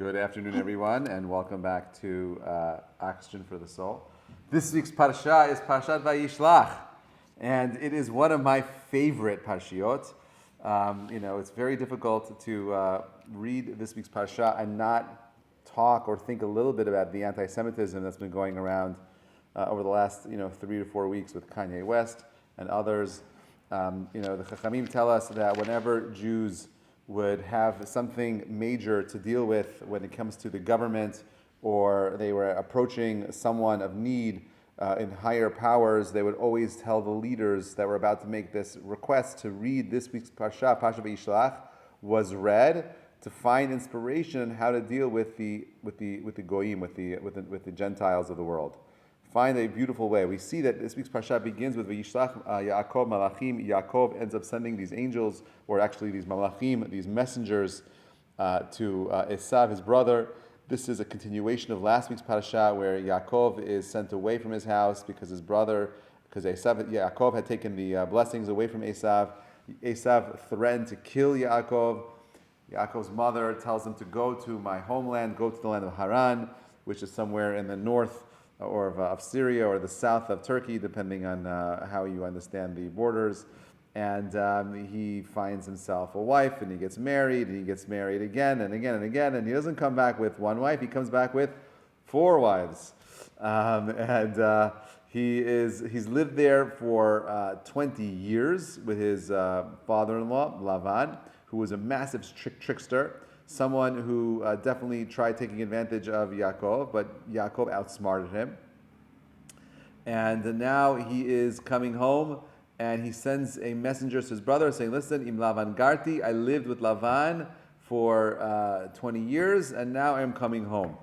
Good afternoon, everyone, and welcome back to Oxygen for the Soul. This week's perasha is Perashat Vayishlah, and it is one of my favorite parshiot. It's very difficult to read this week's parasha and not talk or think a little bit about the anti-Semitism that's been going around over the last 3 to 4 weeks with Kanye West and others. The Chachamim tell us that whenever Jews would have something major to deal with when it comes to the government, or they were approaching someone of need in higher powers, they would always tell the leaders that were about to make this request to read this week's Perashat Vayishlach was read to find inspiration on how to deal with the goyim, with the Gentiles of the world. Find a beautiful way. We see that this week's Perashat begins with Vayishlach Yaakov Malachim. Yaakov ends up sending these angels, or actually these Malachim, these messengers, to Esav, his brother. This is a continuation of last week's Perashat, where Yaakov is sent away from his house because Yaakov had taken the blessings away from Esav. Esav threatened to kill Yaakov. Yaakov's mother tells him to go to my homeland, go to the land of Haran, which is somewhere in the north of Syria or the south of Turkey, depending on how you understand the borders. And he finds himself a wife, and he gets married again and again and again, and he doesn't come back with one wife, he comes back with 4 wives. He's lived there for 20 years with his father-in-law, Lavan, who was a massive trickster, someone who definitely tried taking advantage of Yaakov, but Yaakov outsmarted him. And now he is coming home, and he sends a messenger to his brother saying, listen, Im Lavan Garti, I lived with Lavan for 20 years, and now I'm coming home.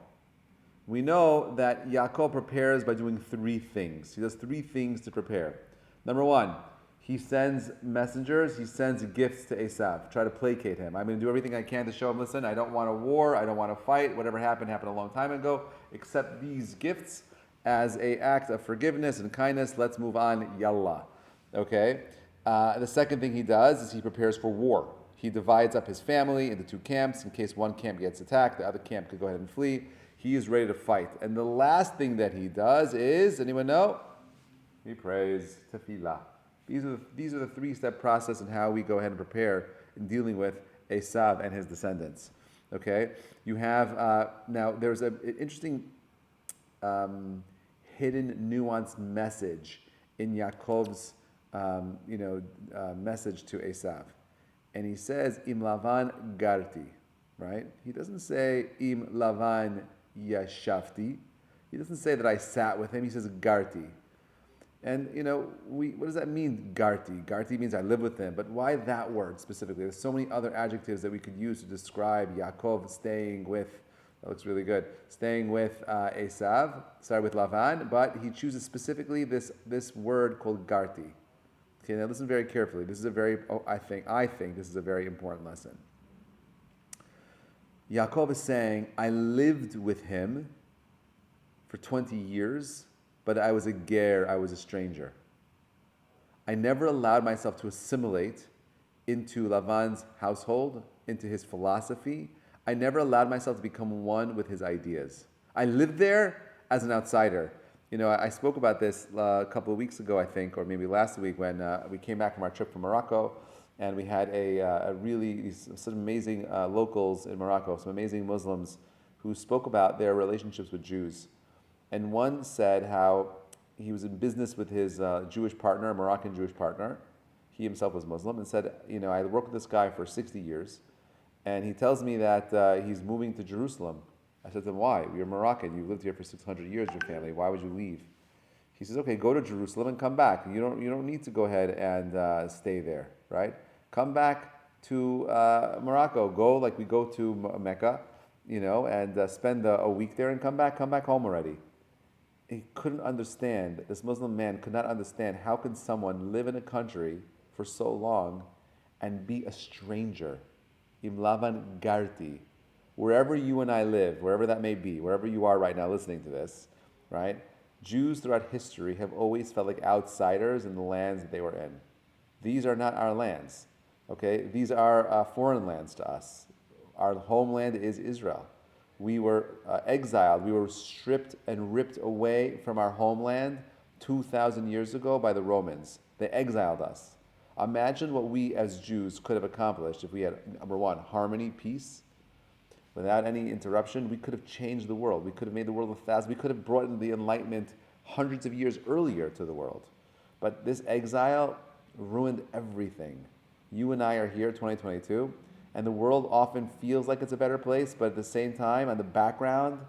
We know that Yaakov prepares by doing 3 things. He does 3 things to prepare. Number 1, he sends messengers, he sends gifts to Esav, try to placate him. I'm going to do everything I can to show him, listen, I don't want a war, I don't want to fight, whatever happened a long time ago, accept these gifts as an act of forgiveness and kindness, let's move on, yallah. Okay? The second thing he does is he prepares for war. He divides up his family into 2 camps, in case one camp gets attacked, the other camp could go ahead and flee. He is ready to fight. And the last thing that he does is, anyone know? He prays tefillah. These are the 3-step process in how we go ahead and prepare in dealing with Esav and his descendants. Okay, you have now. There's an interesting, hidden, nuanced message in Yaakov's, message to Esav, and he says Im Lavan Garti. Right? He doesn't say Im Lavan Yashavti. He doesn't say that I sat with him. He says Garti. And, what does that mean, Garti? Garti means I live with him. But why that word specifically? There's so many other adjectives that we could use to describe Yaakov staying with, that looks really good, staying with Esav, started with Lavan, but he chooses specifically this word called Garti. Okay, now listen very carefully. This is I think this is a very important lesson. Yaakov is saying, I lived with him for 20 years, but I was a ger, I was a stranger. I never allowed myself to assimilate into Lavan's household, into his philosophy. I never allowed myself to become one with his ideas. I lived there as an outsider. I spoke about this a couple of weeks ago, I think, or maybe last week when we came back from our trip from Morocco, and we had some amazing locals in Morocco, some amazing Muslims who spoke about their relationships with Jews. And one said how he was in business with his Jewish partner, a Moroccan Jewish partner. He himself was Muslim, and said, I worked with this guy for 60 years, and he tells me that he's moving to Jerusalem. I said to him, why? You're Moroccan. You've lived here for 600 years, your family. Why would you leave? He says, okay, go to Jerusalem and come back. You don't need to go ahead and stay there, right? Come back to Morocco. Go like we go to Mecca, and spend a week there and come back home already. He couldn't understand, this Muslim man could not understand how can someone live in a country for so long and be a stranger. Im Lavan Garti. Wherever you and I live, wherever that may be, wherever you are right now listening to this, right? Jews throughout history have always felt like outsiders in the lands that they were in. These are not our lands, okay? These are foreign lands to us. Our homeland is Israel. We were exiled. We were stripped and ripped away from our homeland 2,000 years ago by the Romans. They exiled us. Imagine what we as Jews could have accomplished if we had, number one, harmony, peace, without any interruption. We could have changed the world. We could have made the world we could have brought in the Enlightenment hundreds of years earlier to the world. But this exile ruined everything. You and I are here, 2022, and the world often feels like it's a better place, but at the same time, on the background,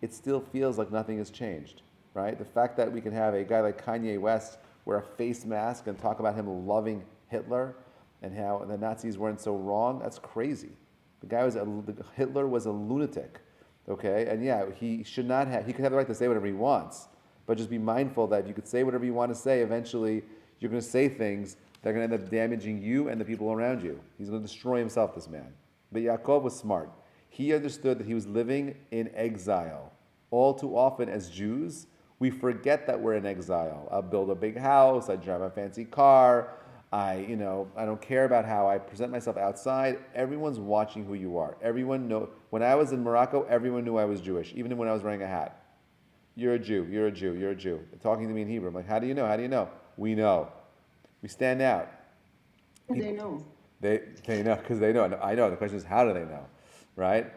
it still feels like nothing has changed, right? The fact that we can have a guy like Kanye West wear a face mask and talk about him loving Hitler and how the Nazis weren't so wrong, that's crazy. Hitler was a lunatic, okay? And yeah, he could have the right to say whatever he wants, but just be mindful that if you could say whatever you want to say, eventually you're going to say things that are going to end up damaging you and the people around you. He's going to destroy himself, this man. But Yaakov was smart. He understood that he was living in exile. All too often as Jews, we forget that we're in exile. I'll build a big house, I drive a fancy car, I don't care about how I present myself outside. Everyone's watching who you are. Everyone know. When I was in Morocco, everyone knew I was Jewish, even when I was wearing a hat. You're a Jew, you're a Jew, you're a Jew. They're talking to me in Hebrew. I'm like, how do you know? How do you know? We know. We stand out. They know. They know, because they know. I know. The question is, how do they know? Right?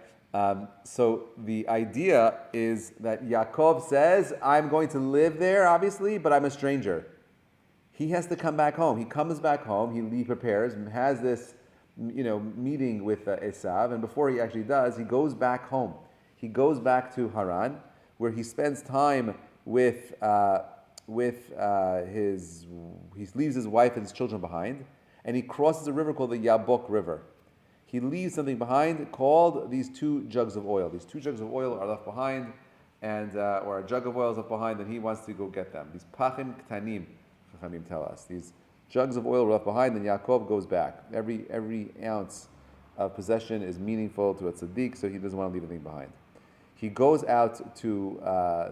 So the idea is that Yaakov says, I'm going to live there, obviously, but I'm a stranger. He has to come back home. He comes back home. He prepares and has this, meeting with Esav. And before he actually does, he goes back home. He goes back to Haran, where he spends time with he leaves his wife and his children behind, and he crosses a river called the Yabok River. He leaves something behind called these 2 jugs of oil. These 2 jugs of oil are left behind, and or a jug of oil is left behind, and he wants to go get them. These pachim ktanim, Chachamim tell us. These jugs of oil are left behind, and Yaakov goes back. Every ounce of possession is meaningful to a tzaddik, so he doesn't want to leave anything behind. He goes out to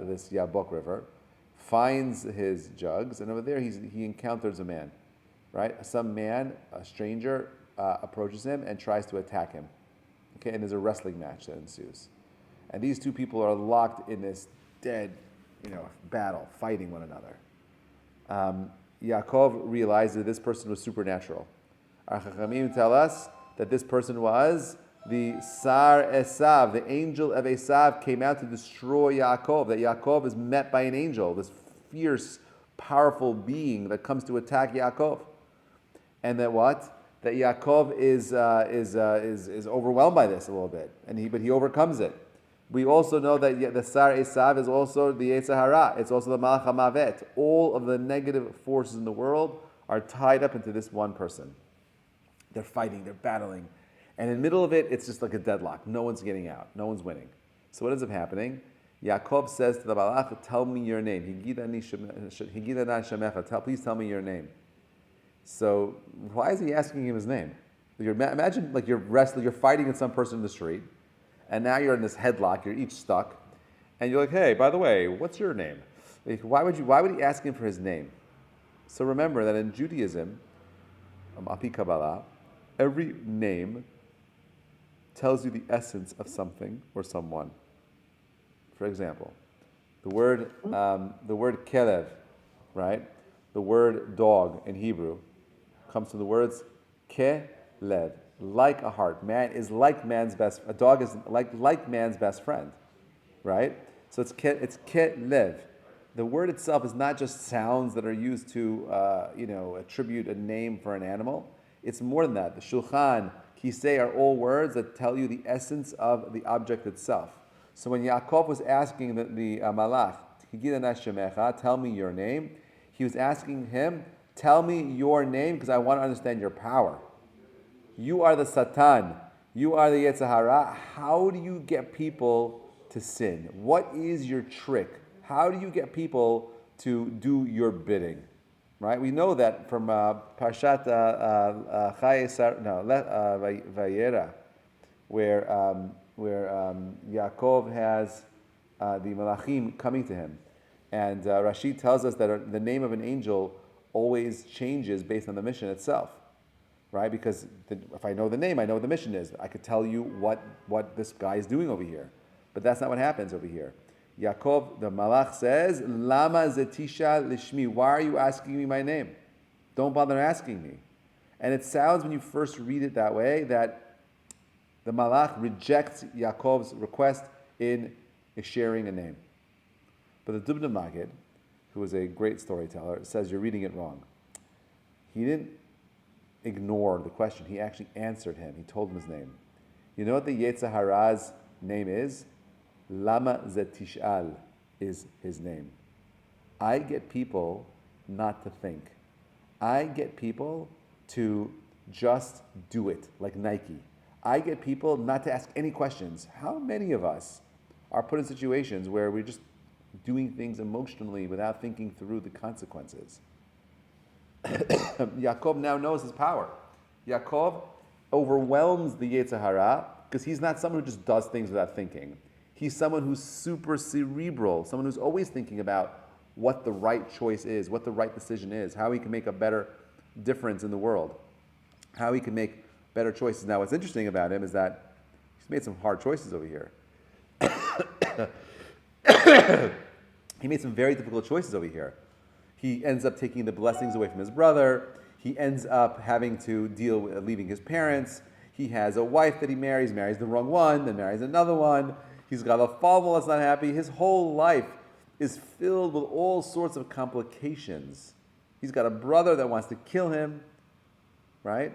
this Yabok River, finds his jugs, and over there he encounters a man, right? Some man, a stranger, approaches him and tries to attack him. Okay, and there's a wrestling match that ensues. And these 2 people are locked in this dead, battle, fighting one another. Yaakov realized that this person was supernatural. Our Chachamim tell us that this person was the Sar Esav, the angel of Esav, came out to destroy Yaakov. That Yaakov is met by an angel, this fierce, powerful being that comes to attack Yaakov, and that what? That Yaakov is overwhelmed by this a little bit, but he overcomes it. We also know that the Sar Esav is also the Yetzer Hara. It's also the Malach HaMavet. All of the negative forces in the world are tied up into this one person. They're fighting, they're battling. And in the middle of it, it's just like a deadlock. No one's getting out. No one's winning. So what ends up happening? Yaakov says to the Malach, tell me your name. Please tell me your name. So why is he asking him his name? Imagine like you're wrestling, you're fighting with some person in the street, and now you're in this headlock, you're each stuck, and you're like, hey, by the way, what's your name? Like, why would he ask him for his name? So remember that in Judaism, Api Kabbalah, every name tells you the essence of something or someone. For example, the word kelev, right? The word dog in Hebrew comes from the words kelev, like a heart. Man is like man's best. A dog is like man's best friend, right? So it's kelev. The word itself is not just sounds that are used to attribute a name for an animal. It's more than that. The shulchan, kisei are all words that tell you the essence of the object itself. So when Yaakov was asking the malach, tell me your name, he was asking him, tell me your name because I want to understand your power. You are the Satan. You are the Yetzer Hara. How do you get people to sin? What is your trick? How do you get people to do your bidding? Right? We know that from Perashat Vayera, where Yaakov has the Malachim coming to him. And Rashi tells us that the name of an angel always changes based on the mission itself, right? Because if I know the name, I know what the mission is. I could tell you what this guy is doing over here. But that's not what happens over here. Yaakov, the Malach says, Lama zetisha lishmi. Why are you asking me my name? Don't bother asking me. And it sounds, when you first read it that way, that the Malach rejects Yaakov's request in sharing a name. But the Dubna Magid, who is a great storyteller, says you're reading it wrong. He didn't ignore the question. He actually answered him. He told him his name. You know what the Yetzer Hara's name is? Lama Zetishal is his name. I get people not to think. I get people to just do it, like Nike. I get people not to ask any questions. How many of us are put in situations where we're just doing things emotionally without thinking through the consequences? Yaakov now knows his power. Yaakov overwhelms the Yetzer Hara because he's not someone who just does things without thinking. He's someone who's super cerebral, someone who's always thinking about what the right choice is, what the right decision is, how he can make a better difference in the world, how he can make better choices. Now, what's interesting about him is that he's made some hard choices over here. He made some very difficult choices over here. He ends up taking the blessings away from his brother. He ends up having to deal with leaving his parents. He has a wife that he marries the wrong one, then marries another one. He's got a father that's not happy. His whole life is filled with all sorts of complications. He's got a brother that wants to kill him, right?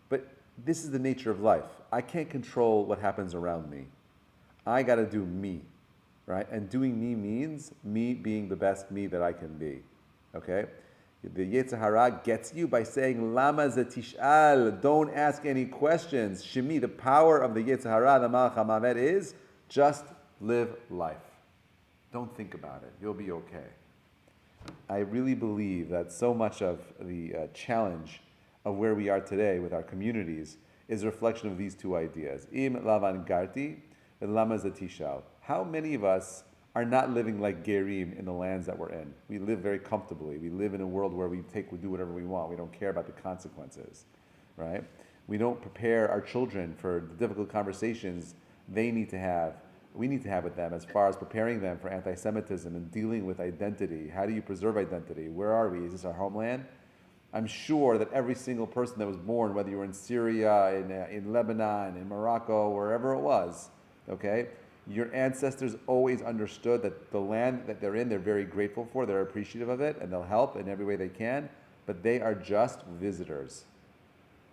But this is the nature of life. I can't control what happens around me. I got to do me, right? And doing me means me being the best me that I can be, okay? The Yetzer Hara gets you by saying, Lama zetishal, don't ask any questions. Shemi, the power of the Yetzer Hara, the Malach HaMavet, is just live life. Don't think about it. You'll be okay. I really believe that so much of the challenge of where we are today with our communities is a reflection of these two ideas. Im lavan garti, lama zatishal. How many of us are not living like gerim in the lands that we're in? We live very comfortably. We live in a world where we do whatever we want. We don't care about the consequences, right? We don't prepare our children for the difficult conversations we need to have with them as far as preparing them for anti-Semitism and dealing with identity. How do you preserve identity? Where are we? Is this our homeland? I'm sure that every single person that was born, whether you were in Syria, in Lebanon, in Morocco, wherever it was, okay, your ancestors always understood that the land that they're in, they're very grateful for, they're appreciative of it, and they'll help in every way they can, but they are just visitors.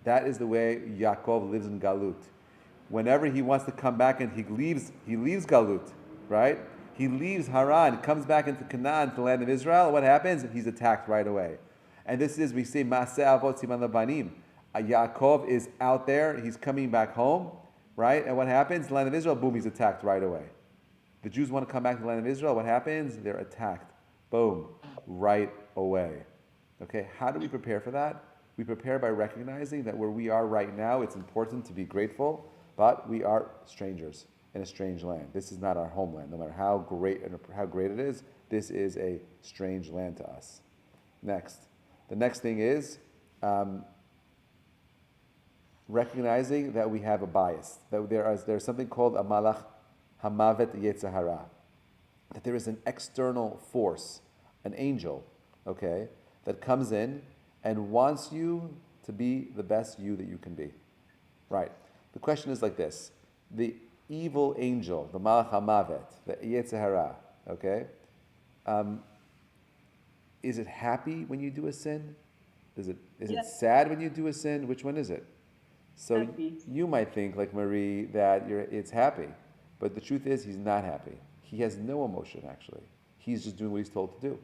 That is the way Yaakov lives in Galut. Whenever he wants to come back and he leaves Galut, right? He leaves Haran, comes back into Canaan, to the land of Israel. What happens? He's attacked right away. And this is, we say, Maseh Avot Siman Labanim. Yaakov is out there, he's coming back home, right? And what happens? The land of Israel, boom, he's attacked right away. The Jews want to come back to the land of Israel. What happens? They're attacked. Boom, right away. Okay, how do we prepare for that? We prepare by recognizing that where we are right now, it's important to be grateful, but we are strangers in a strange land. This is not our homeland. No matter how great it is, this is a strange land to us. Next. The next thing is recognizing that we have a bias, that there's something called a Malach HaMavet Yetzer Hara, that there is an external force, an angel, okay, that comes in and wants you to be the best you that you can be. Right. The question is like this. The evil angel, the Malach HaMavet, the Yetzer Hara, okay, is it happy when you do a sin? Is it sad when you do a sin? Which one is it? So Happy. You might think, like Marie, that it's happy. But the truth is, he's not happy. He has no emotion, actually. He's just doing what he's told to do.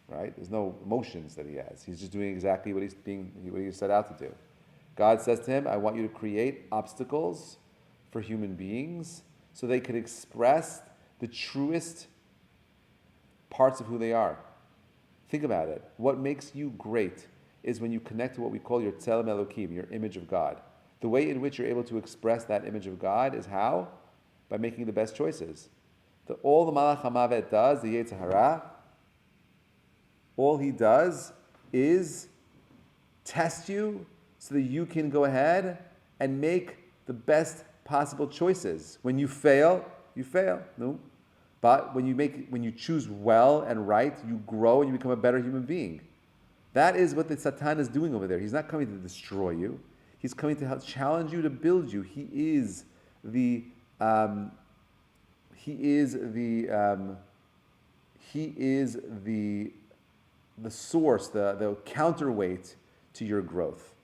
Right? There's no emotions that he has. He's just doing exactly what he's set out to do. God says to him, I want you to create obstacles for human beings so they could express the truest parts of who they are. Think about it. What makes you great is when you connect to what we call your tzelem Elokim, your image of God. The way in which you're able to express that image of God is how? By making the best choices. All the Malach HaMavet does, the Yetzer Hara, all he does is test you so that you can go ahead and make the best possible choices. When you fail, You fail. No. But when you choose well and right, you grow and you become a better human being. That is what the Satan is doing over there. He's not coming to destroy you. He's coming to help challenge you, to build you. He is the um, he is the he is the source, the counterweight to your growth.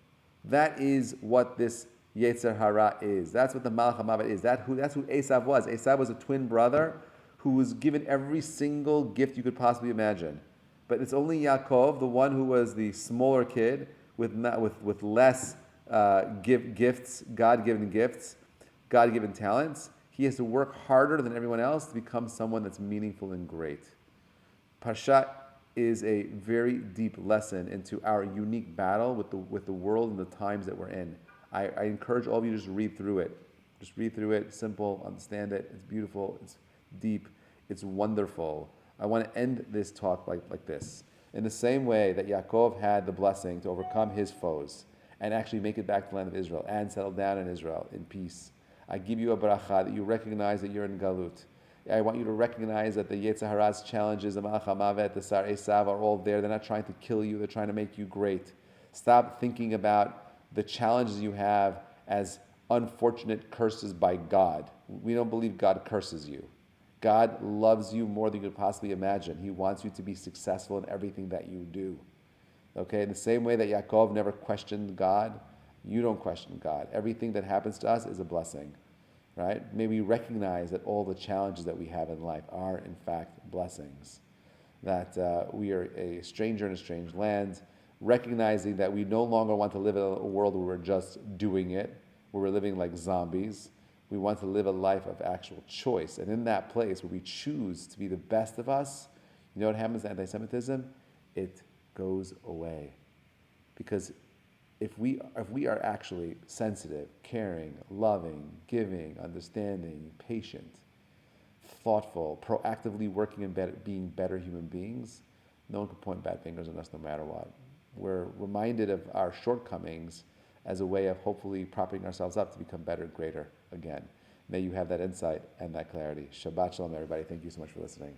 That is what this Yetzer Hara is. That's what the Malach HaMavet is. That's who Esav was. Esav was a twin brother who was given every single gift you could possibly imagine. But it's only Yaakov, the one who was the smaller kid with less gifts, God-given gifts, God-given talents. He has to work harder than everyone else to become someone that's meaningful and great. Perashat is a very deep lesson into our unique battle with the world and the times that we're in. I encourage all of you to just read through it. Just read through it, simple, understand it. It's beautiful, it's deep, it's wonderful. I want to end this talk like this. In the same way that Yaakov had the blessing to overcome his foes and actually make it back to the land of Israel and settle down in Israel in peace, I give you a bracha that you recognize that you're in Galut. I want you to recognize that the Yetzer Hara's challenges, the Malach HaMavet, the Sar Esav are all there. They're not trying to kill you. They're trying to make you great. Stop thinking about the challenges you have as unfortunate curses by God. We don't believe God curses you. God loves you more than you could possibly imagine. He wants you to be successful in everything that you do. Okay? In the same way that Yaakov never questioned God, you don't question God. Everything that happens to us is a blessing. Right? May we recognize that all the challenges that we have in life are, in fact, blessings. That we are a stranger in a strange land, recognizing that we no longer want to live in a world where we're just doing it, where we're living like zombies. We want to live a life of actual choice. And in that place where we choose to be the best of us, you know what happens to anti-Semitism? It goes away. Because if we are actually sensitive, caring, loving, giving, understanding, patient, thoughtful, proactively working and being better human beings, no one can point bad fingers on us no matter what. We're reminded of our shortcomings as a way of hopefully propping ourselves up to become better, greater again. May you have that insight and that clarity. Shabbat Shalom, everybody. Thank you so much for listening.